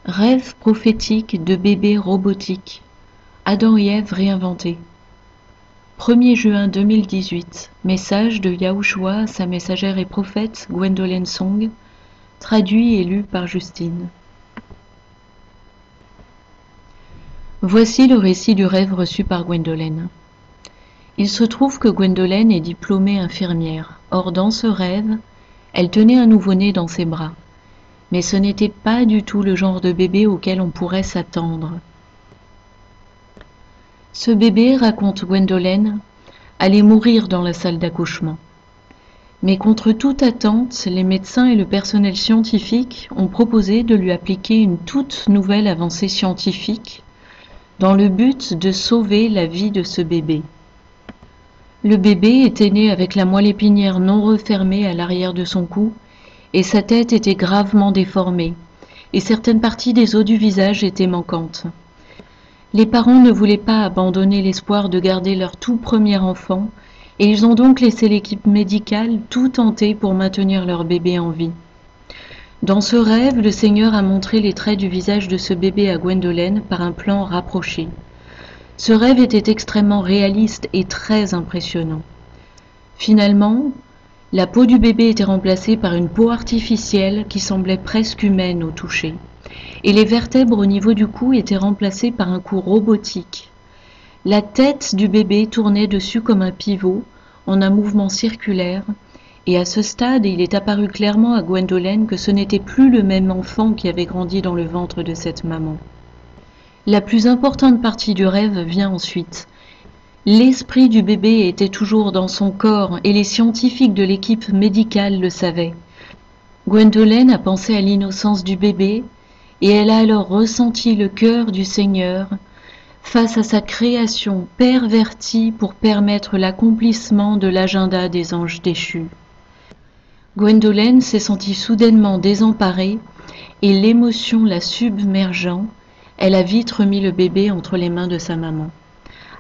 Rêve prophétique de bébé robotique. Adam et Ève réinventés. 1er juin 2018. Message de Yahushua à sa messagère et prophète Gwendolyn Song, traduit et lu par Justine. Voici le récit du rêve reçu par Gwendolyn. Il se trouve que Gwendolyn est diplômée infirmière. Or, dans ce rêve, elle tenait un nouveau-né dans ses bras. Mais ce n'était pas du tout le genre de bébé auquel on pourrait s'attendre. Ce bébé, raconte Gwendolyn, allait mourir dans la salle d'accouchement. Mais contre toute attente, les médecins et le personnel scientifique ont proposé de lui appliquer une toute nouvelle avancée scientifique dans le but de sauver la vie de ce bébé. Le bébé était né avec la moelle épinière non refermée à l'arrière de son cou et sa tête était gravement déformée et certaines parties des os du visage étaient manquantes. Les parents ne voulaient pas abandonner l'espoir de garder leur tout premier enfant et ils ont donc laissé l'équipe médicale tout tenter pour maintenir leur bébé en vie. Dans ce rêve, le Seigneur a montré les traits du visage de ce bébé à Gwendolyn par un plan rapproché. Ce rêve était extrêmement réaliste et très impressionnant. Finalement, la peau du bébé était remplacée par une peau artificielle qui semblait presque humaine au toucher. Et les vertèbres au niveau du cou étaient remplacées par un cou robotique. La tête du bébé tournait dessus comme un pivot, en un mouvement circulaire, et à ce stade, il est apparu clairement à Gwendolyn que ce n'était plus le même enfant qui avait grandi dans le ventre de cette maman. La plus importante partie du rêve vient ensuite. L'esprit du bébé était toujours dans son corps et les scientifiques de l'équipe médicale le savaient. Gwendolyn a pensé à l'innocence du bébé et elle a alors ressenti le cœur du Seigneur face à sa création pervertie pour permettre l'accomplissement de l'agenda des anges déchus. Gwendolyn s'est sentie soudainement désemparée et l'émotion la submergeant, elle a vite remis le bébé entre les mains de sa maman.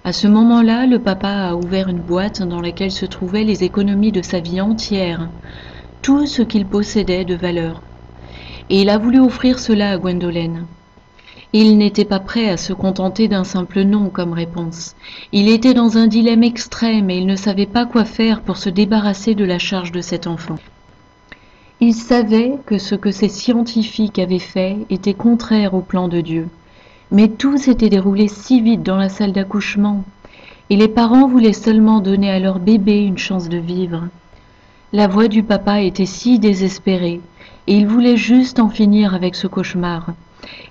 À ce moment-là, le papa a ouvert une boîte dans laquelle se trouvaient les économies de sa vie entière, tout ce qu'il possédait de valeur. Et il a voulu offrir cela à Gwendolyn. Il n'était pas prêt à se contenter d'un simple non comme réponse. Il était dans un dilemme extrême et il ne savait pas quoi faire pour se débarrasser de la charge de cet enfant. Il savait que ce que ces scientifiques avaient fait était contraire au plan de Dieu. Mais tout s'était déroulé si vite dans la salle d'accouchement, et les parents voulaient seulement donner à leur bébé une chance de vivre. La voix du papa était si désespérée, et il voulait juste en finir avec ce cauchemar.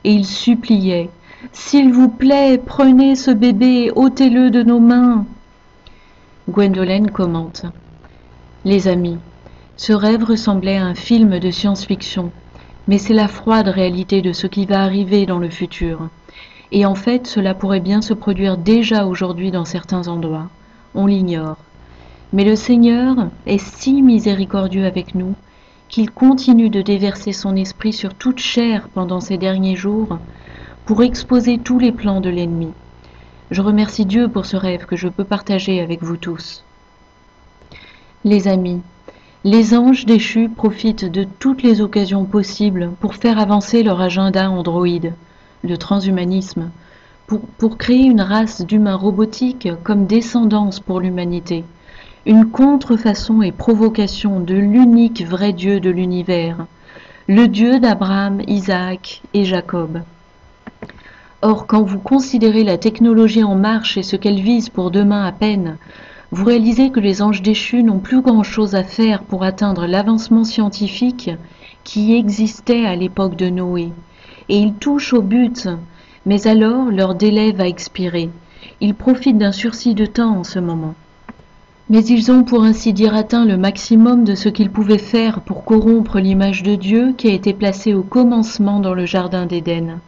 Et il suppliait, « S'il vous plaît, prenez ce bébé, ôtez-le de nos mains !» Gwendolyn commente, « Les amis, ce rêve ressemblait à un film de science-fiction, mais c'est la froide réalité de ce qui va arriver dans le futur. Et en fait, cela pourrait bien se produire déjà aujourd'hui dans certains endroits. On l'ignore. Mais le Seigneur est si miséricordieux avec nous qu'il continue de déverser son esprit sur toute chair pendant ces derniers jours pour exposer tous les plans de l'ennemi. Je remercie Dieu pour ce rêve que je peux partager avec vous tous. Les amis, les anges déchus profitent de toutes les occasions possibles pour faire avancer leur agenda androïde, le transhumanisme, pour créer une race d'humains robotiques comme descendance pour l'humanité, une contrefaçon et provocation de l'unique vrai Dieu de l'univers, le Dieu d'Abraham, Isaac et Jacob. Or, quand vous considérez la technologie en marche et ce qu'elle vise pour demain à peine, vous réalisez que les anges déchus n'ont plus grand-chose à faire pour atteindre l'avancement scientifique qui existait à l'époque de Noé. Et ils touchent au but, mais alors leur délai va expirer. Ils profitent d'un sursis de temps en ce moment. Mais ils ont pour ainsi dire atteint le maximum de ce qu'ils pouvaient faire pour corrompre l'image de Dieu qui a été placée au commencement dans le jardin d'Éden.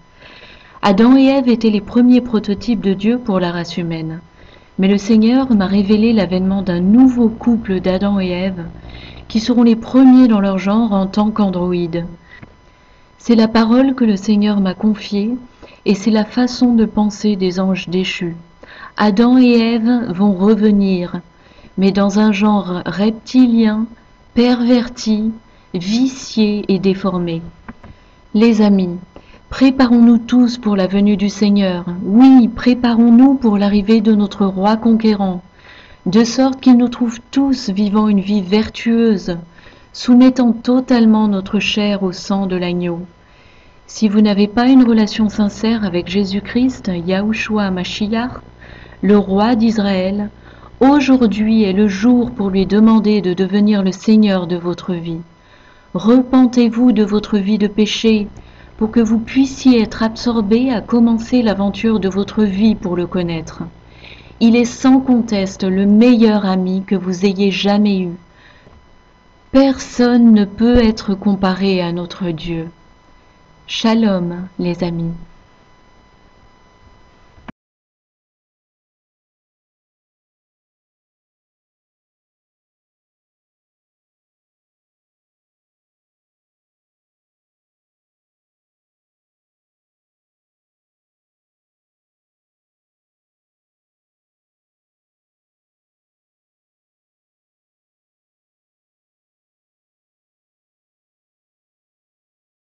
Adam et Ève étaient les premiers prototypes de Dieu pour la race humaine. Mais le Seigneur m'a révélé l'avènement d'un nouveau couple d'Adam et Ève qui seront les premiers dans leur genre en tant qu'androïdes. C'est la parole que le Seigneur m'a confiée et c'est la façon de penser des anges déchus. Adam et Ève vont revenir, mais dans un genre reptilien, perverti, vicié et déformé. Les amis, Préparons-nous tous pour la venue du Seigneur. Oui, préparons-nous pour l'arrivée de notre roi conquérant, de sorte qu'il nous trouve tous vivant une vie vertueuse, soumettant totalement notre chair au sang de l'agneau. Si vous n'avez pas une relation sincère avec Jésus-Christ, Yahushua Mashiach, le roi d'Israël, aujourd'hui est le jour pour lui demander de devenir le Seigneur de votre vie. Repentez-vous de votre vie de péché pour que vous puissiez être absorbé à commencer l'aventure de votre vie pour le connaître. Il est sans conteste le meilleur ami que vous ayez jamais eu. Personne ne peut être comparé à notre Dieu. Shalom, les amis.